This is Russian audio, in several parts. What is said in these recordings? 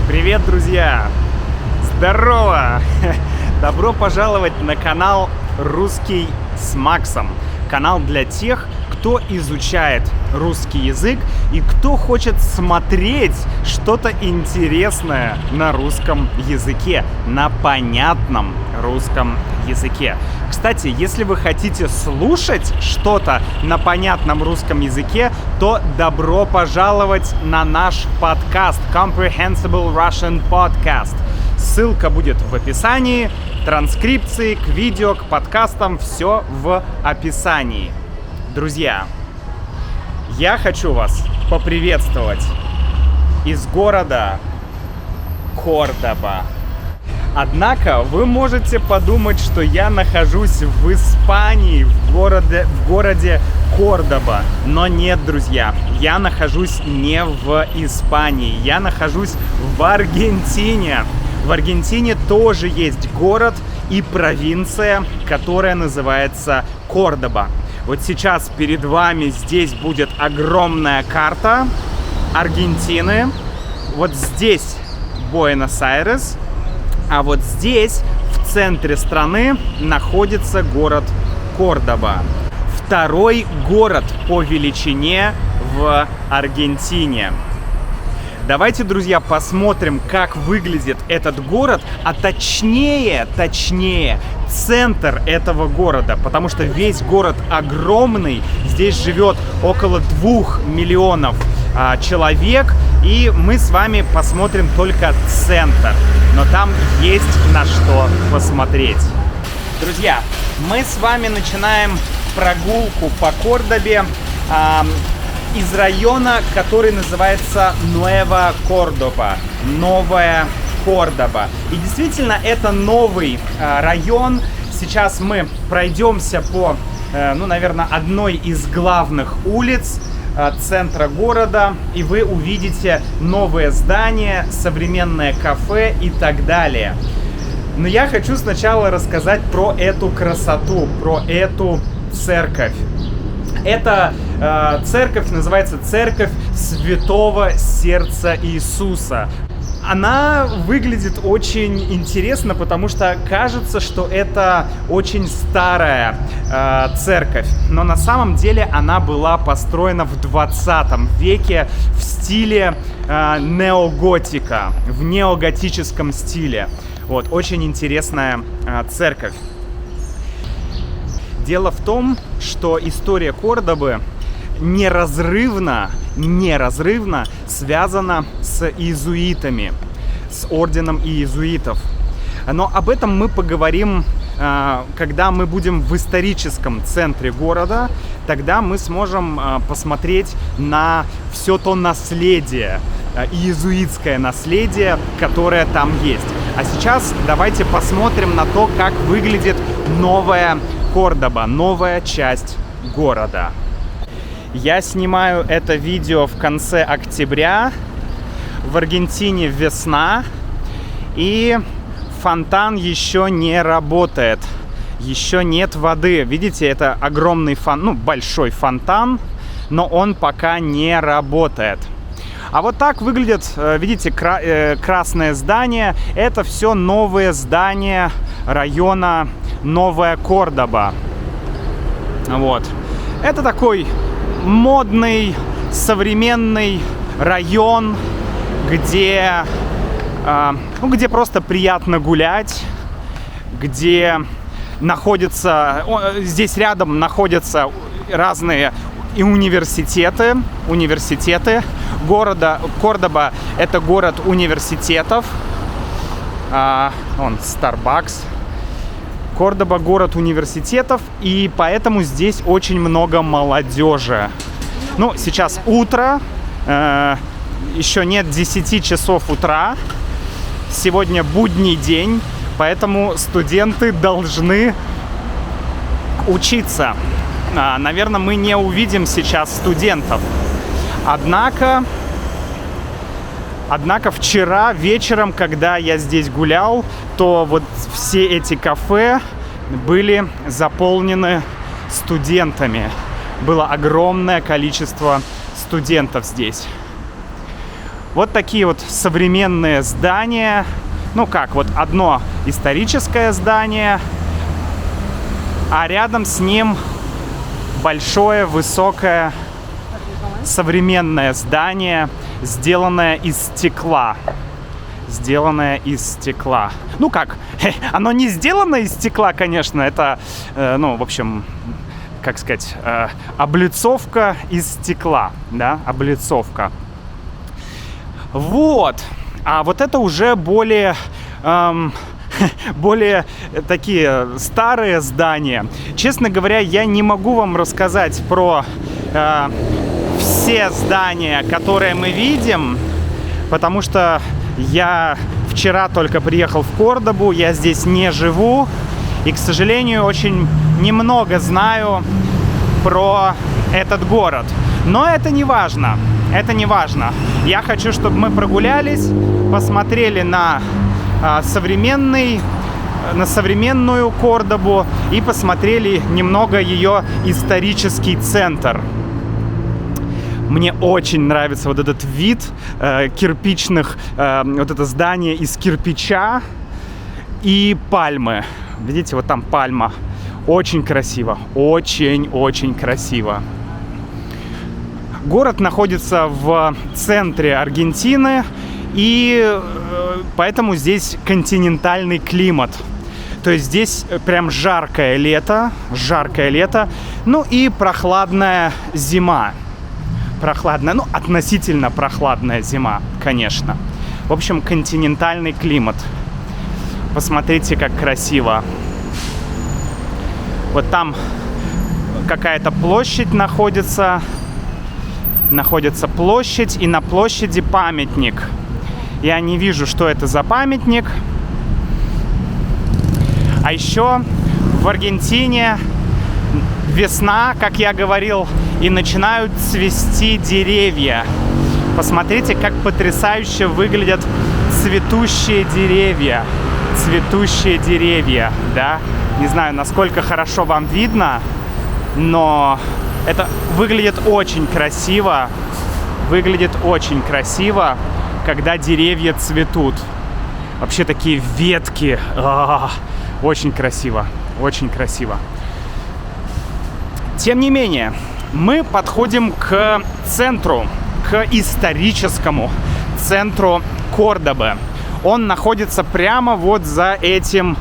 Привет, друзья! Здорово! Добро пожаловать на канал «Русский с Максом». Канал для тех, кто изучает русский язык и кто хочет смотреть что-то интересное на русском языке, на понятном русском языке. Кстати, если вы хотите слушать что-то на понятном русском языке, то добро пожаловать на наш подкаст Comprehensible Russian Podcast. Ссылка будет в описании, транскрипции к видео, к подкастам, все в описании. Друзья, я хочу вас поприветствовать из города Кордоба. Однако вы можете подумать, что я нахожусь в Испании, в городе Кордоба. Но нет, друзья, я нахожусь не в Испании, я нахожусь в Аргентине. В Аргентине тоже есть город и провинция, которая называется Кордоба. Вот сейчас перед вами здесь будет огромная карта Аргентины. Вот здесь Буэнос-Айрес, а вот здесь, в центре страны, находится город Кордоба. Второй город по величине в Аргентине. Давайте, друзья, посмотрим, как выглядит этот город, а точнее, центр этого города, потому что весь город огромный, здесь живет около 2 миллионов человек, и мы с вами посмотрим только центр, но там есть на что посмотреть. Друзья, мы с вами начинаем прогулку по Кордобе, из района, который называется Нуэва Кордоба, Новая Кордоба. И действительно, это новый район. Сейчас мы пройдемся по, наверное, одной из главных улиц центра города, и вы увидите новые здания, современное кафе и так далее. Но я хочу сначала рассказать про эту красоту, про эту церковь. Эта церковь называется Церковь Святого Сердца Иисуса. Она выглядит очень интересно, потому что кажется, что это очень старая церковь. Но на самом деле она была построена в 20 веке в стиле неоготика, в неоготическом стиле. Вот, очень интересная церковь. Дело в том, что история Кордобы неразрывно связана с иезуитами, с орденом иезуитов. Но об этом мы поговорим, когда мы будем в историческом центре города. Тогда мы сможем посмотреть на все то наследие, иезуитское наследие, которое там есть. А сейчас давайте посмотрим на то, как выглядит новая Кордоба, новая часть города. Я снимаю это видео в конце октября. В Аргентине весна, и фонтан еще не работает. Еще нет воды. Видите, это огромный большой фонтан, но он пока не работает. А вот так выглядит, видите, красное здание. Это все новые здания района Новая Кордоба. Вот. Это такой модный, современный район, где просто приятно гулять, где здесь рядом находятся разные и университеты города. Кордоба — это город университетов. Starbucks. Кордоба — город университетов, и поэтому здесь очень много молодежи. Сейчас утро, еще нет 10 часов утра. Сегодня будний день, поэтому студенты должны учиться. Наверное, мы не увидим сейчас студентов. Однако вчера вечером, когда я здесь гулял, то вот все эти кафе были заполнены студентами. Было огромное количество студентов здесь. Вот такие вот современные здания. Ну как, вот одно историческое здание, а рядом с ним большое, высокое, современное здание, сделанное из стекла. Сделанное из стекла. Ну как, оно не сделано из стекла, конечно, это, ну, в общем, как сказать, облицовка из стекла, да, облицовка. Вот. А вот это уже более такие старые здания. Честно говоря, я не могу вам рассказать про все здания, которые мы видим, потому что я вчера только приехал в Кордобу, я здесь не живу и, к сожалению, очень немного знаю про этот город. Но это не важно. Это не важно. Я хочу, чтобы мы прогулялись, посмотрели на современную Кордобу и посмотрели немного ее исторический центр. Мне очень нравится вот этот вид кирпичных, вот это здание из кирпича и пальмы. Видите, вот там пальма. Очень красиво, очень-очень красиво. Город находится в центре Аргентины, и поэтому здесь континентальный климат. То есть здесь прям жаркое лето, ну и прохладная зима. Прохладная, ну относительно прохладная зима, конечно. В общем, континентальный климат. Посмотрите, как красиво. Вот там какая-то площадь находится. Находится площадь, и на площади памятник. Я не вижу, что это за памятник. А еще в Аргентине весна, как я говорил, и начинают цвести деревья. Посмотрите, как потрясающе выглядят цветущие деревья. Цветущие деревья, да? Не знаю, насколько хорошо вам видно, но это выглядит очень красиво. Выглядит очень красиво, когда деревья цветут. Вообще такие ветки. Очень красиво. Очень красиво. Тем не менее, мы подходим к центру, к историческому центру Кордобы. Он находится прямо вот за этим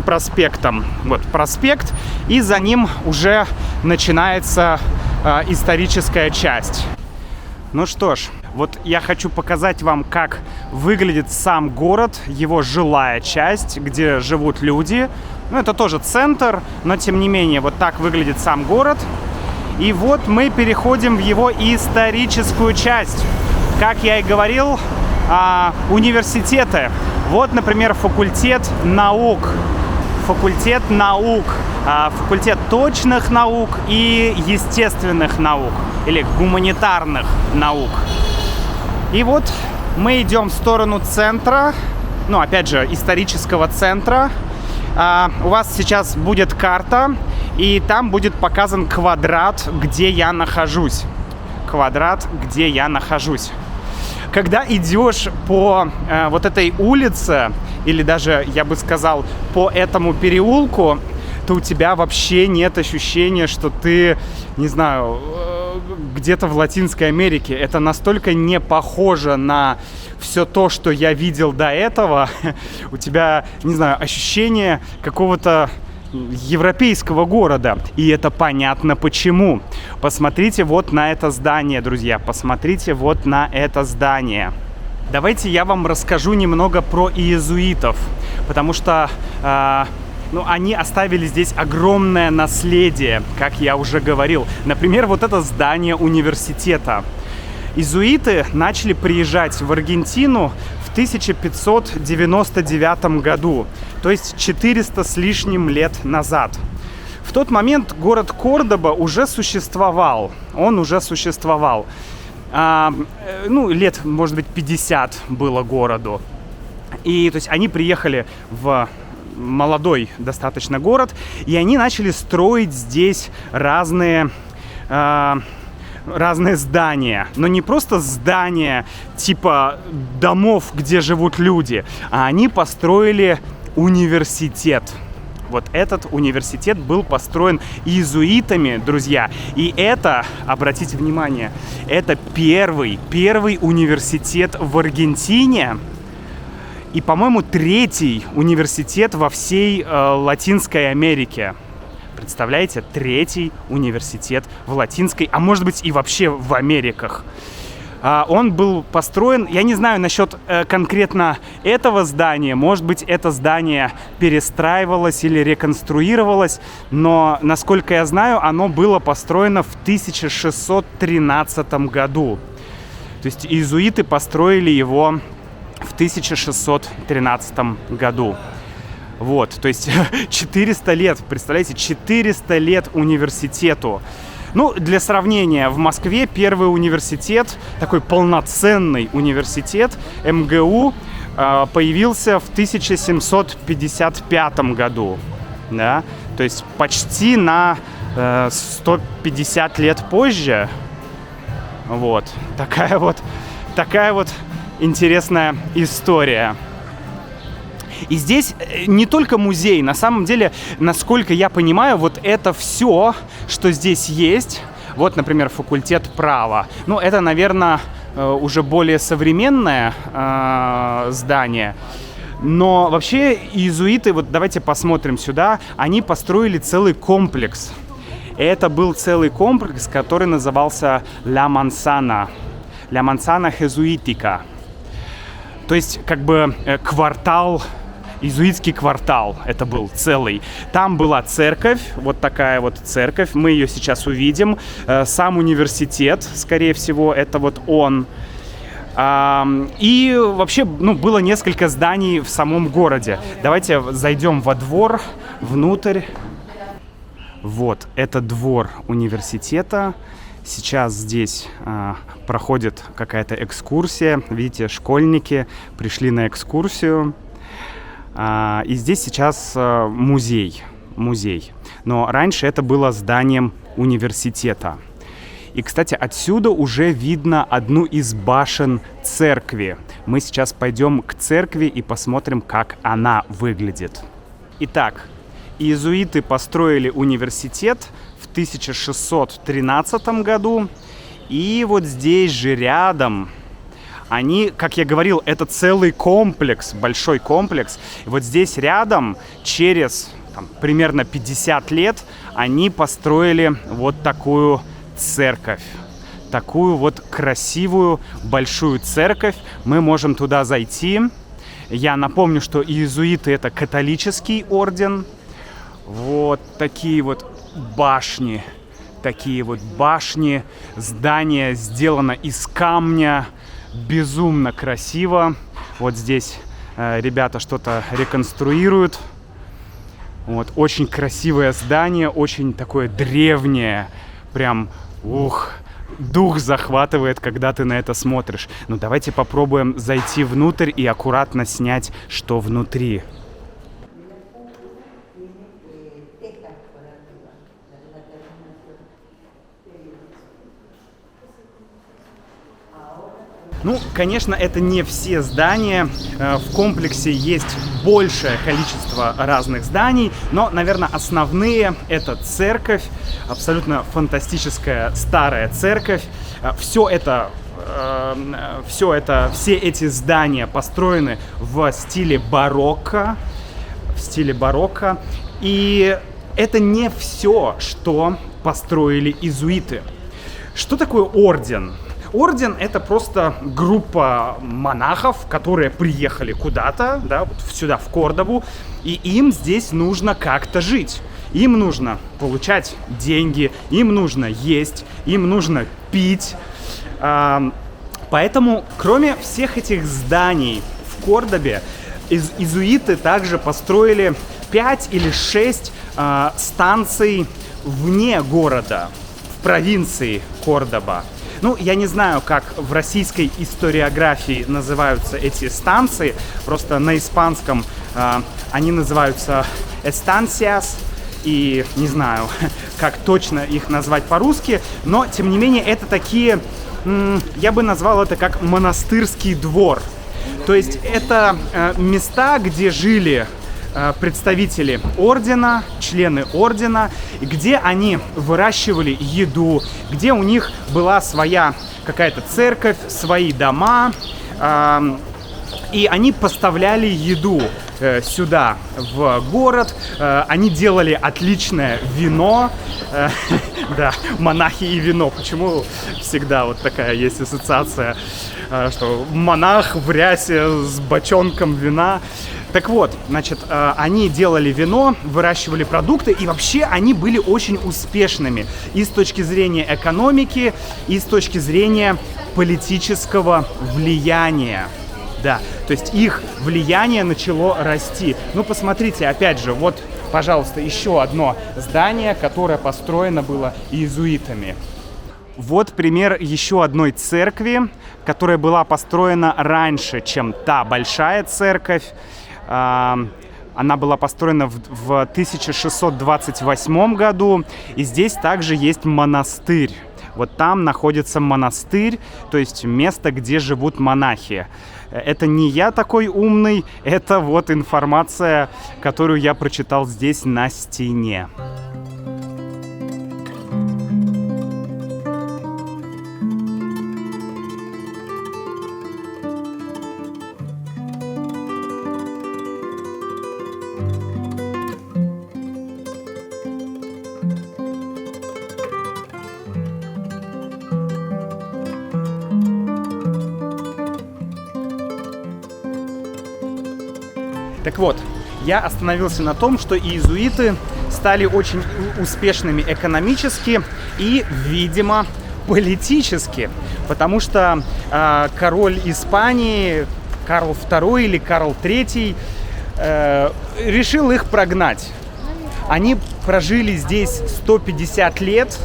проспектом. Вот проспект, и за ним уже начинается историческая часть. Ну что ж, вот я хочу показать вам, как выглядит сам город, его жилая часть, где живут люди. Ну, это тоже центр, но тем не менее, вот так выглядит сам город. И вот мы переходим в его историческую часть. Как я и говорил, университеты. Вот, например, факультет наук. Факультет наук. Факультет точных наук и естественных наук. Или гуманитарных наук. И вот мы идем в сторону центра. Ну, опять же, исторического центра. У вас сейчас будет карта. И там будет показан квадрат, где я нахожусь. Квадрат, где я нахожусь. Когда идешь по вот этой улице, или даже, я бы сказал, по этому переулку, то у тебя вообще нет ощущения, что ты, не знаю, где-то в Латинской Америке. Это настолько не похоже на все то, что я видел до этого. У тебя, не знаю, ощущение какого-то европейского города. И это понятно почему. Посмотрите вот на это здание, друзья. Посмотрите вот на это здание. Давайте я вам расскажу немного про иезуитов. Потому что они оставили здесь огромное наследие, как я уже говорил. Например, вот это здание университета. Иезуиты начали приезжать в Аргентину в 1599 году, то есть 400 с лишним лет назад. В тот момент город Кордоба уже существовал. Он уже существовал. Лет, может быть, 50 было городу. И то есть они приехали в молодой достаточно город, и они начали строить здесь разные разные здания, но не просто здания типа домов, где живут люди, а они построили университет. Вот этот университет был построен иезуитами, друзья. И это, обратите внимание, это первый университет в Аргентине. И, по-моему, третий университет во всей Латинской Америке. Представляете? Третий университет в Латинской, а может быть и вообще в Америках. Он был построен, я не знаю насчет конкретно этого здания, может быть, это здание перестраивалось или реконструировалось, но, насколько я знаю, оно было построено в 1613 году. То есть иезуиты построили его в 1613 году. Вот, то есть 400 лет, представляете, 400 лет университету. Ну, для сравнения, в Москве первый университет, такой полноценный университет, МГУ, появился в 1755 году. Да? То есть почти на 150 лет позже. Вот. Такая вот интересная история. И здесь не только музей, на самом деле, насколько я понимаю, вот это все, что здесь есть, вот, например, факультет права, ну, это, наверное, уже более современное здание, но вообще иезуиты, вот давайте посмотрим сюда, они построили целый комплекс. Это был целый комплекс, который назывался La Manzana Jesuitica. То есть, как бы, квартал, иезуитский квартал это был целый. Там была церковь, вот такая вот церковь, мы ее сейчас увидим. Сам университет, скорее всего, это вот он. И вообще, ну, было несколько зданий в самом городе. Давайте зайдем во двор, внутрь. Вот, это двор университета. Сейчас здесь проходит какая-то экскурсия. Видите, школьники пришли на экскурсию. И здесь сейчас музей. Но раньше это было зданием университета. И, кстати, отсюда уже видно одну из башен церкви. Мы сейчас пойдем к церкви и посмотрим, как она выглядит. Итак, иезуиты построили университет в 1613 году. И вот здесь же рядом... Они, как я говорил, это целый комплекс, большой комплекс. И вот здесь рядом, через примерно 50 лет, они построили вот такую церковь. Такую вот красивую большую церковь. Мы можем туда зайти. Я напомню, что иезуиты — это католический орден. Вот такие вот башни. Здание сделано из камня. Безумно красиво. Вот здесь ребята что-то реконструируют. Вот, очень красивое здание, очень такое древнее. Прям, дух захватывает, когда ты на это смотришь. Ну, давайте попробуем зайти внутрь и аккуратно снять, что внутри. Ну, конечно, это не все здания. В комплексе есть большее количество разных зданий, но, наверное, основные — это церковь, абсолютно фантастическая старая церковь. Все эти здания построены в стиле барокко. И это не все, что построили иезуиты. Что такое орден? Орден — это просто группа монахов, которые приехали куда-то, да, вот сюда, в Кордобу, и им здесь нужно как-то жить. Им нужно получать деньги, им нужно есть, им нужно пить. Поэтому, кроме всех этих зданий в Кордобе, иезуиты также построили 5 или 6 станций вне города, в провинции Кордоба. Ну, я не знаю, как в российской историографии называются эти станции. Просто на испанском они называются «estancias». и не знаю, как точно их назвать по-русски, но, тем не менее, это такие, я бы назвал это как монастырский двор. То есть это места, где жили представители ордена, члены ордена, где они выращивали еду, где у них была своя какая-то церковь, свои дома, и они поставляли еду сюда, в город. Они делали отличное вино. Да, монахи и вино. Почему всегда вот такая есть ассоциация, что монах в рясе с бочонком вина. Так вот, значит, они делали вино, выращивали продукты, и вообще они были очень успешными и с точки зрения экономики, и с точки зрения политического влияния. Да, то есть их влияние начало расти. Ну, посмотрите, опять же, вот, пожалуйста, еще одно здание, которое построено было иезуитами. Вот пример еще одной церкви, которая была построена раньше, чем та большая церковь. Она была построена в 1628 году, и здесь также есть монастырь. Вот там находится монастырь, то есть место, где живут монахи. Это не я такой умный, это вот информация, которую я прочитал здесь на стене. Так вот, я остановился на том, что иезуиты стали очень успешными экономически и, видимо, политически, потому что король Испании Карл II или Карл III решил их прогнать. Они прожили здесь 150 лет.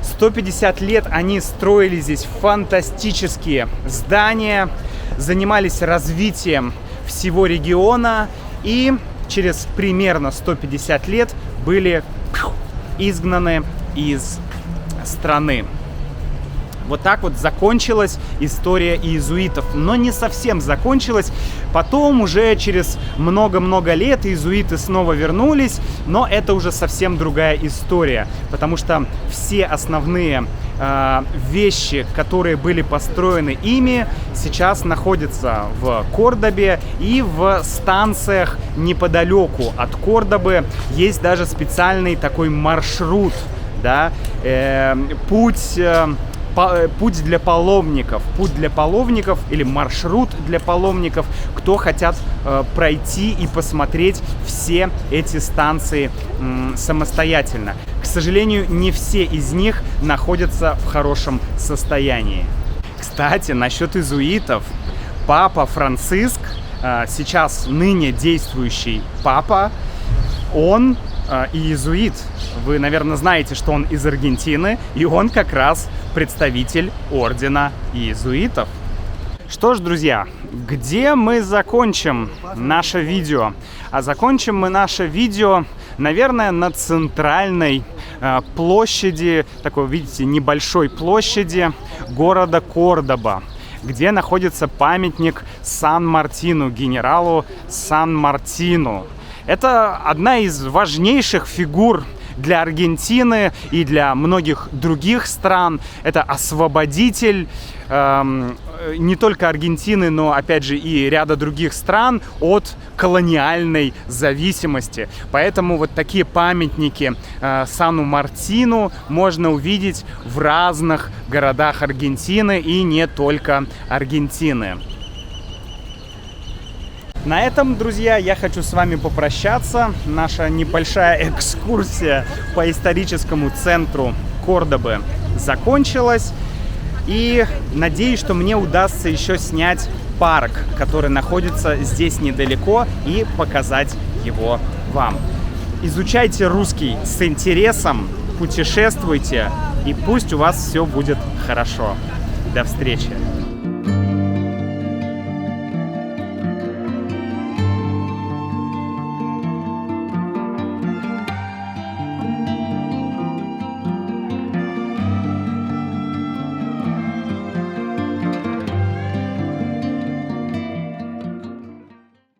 150 лет они строили здесь фантастические здания, занимались развитием всего региона и через примерно 150 лет были изгнаны из страны. Вот так вот закончилась история иезуитов. Но не совсем закончилась. Потом уже через много-много лет иезуиты снова вернулись, но это уже совсем другая история, потому что все основные вещи, которые были построены ими, сейчас находятся в Кордобе и в станциях неподалеку от Кордобы. Есть даже специальный такой маршрут, да, путь для паломников, или маршрут для паломников, кто хотят пройти и посмотреть все эти станции самостоятельно. К сожалению, не все из них находятся в хорошем состоянии. Кстати, насчет иезуитов. Папа Франциск, сейчас ныне действующий папа, он иезуит. Вы, наверное, знаете, что он из Аргентины, и он как раз представитель ордена иезуитов. Что ж, друзья, где мы закончим наше видео? А закончим мы наше видео, наверное, на центральной площади, такой, видите, небольшой площади города Кордоба, где находится памятник Сан-Мартину, генералу Сан-Мартину. Это одна из важнейших фигур для Аргентины и для многих других стран. Это освободитель не только Аргентины, но, опять же, и ряда других стран от колониальной зависимости. Поэтому вот такие памятники Сану Мартину можно увидеть в разных городах Аргентины и не только Аргентины. На этом, друзья, я хочу с вами попрощаться. Наша небольшая экскурсия по историческому центру Кордобы закончилась. И надеюсь, что мне удастся еще снять парк, который находится здесь недалеко, и показать его вам. Изучайте русский с интересом, путешествуйте, и пусть у вас все будет хорошо. До встречи!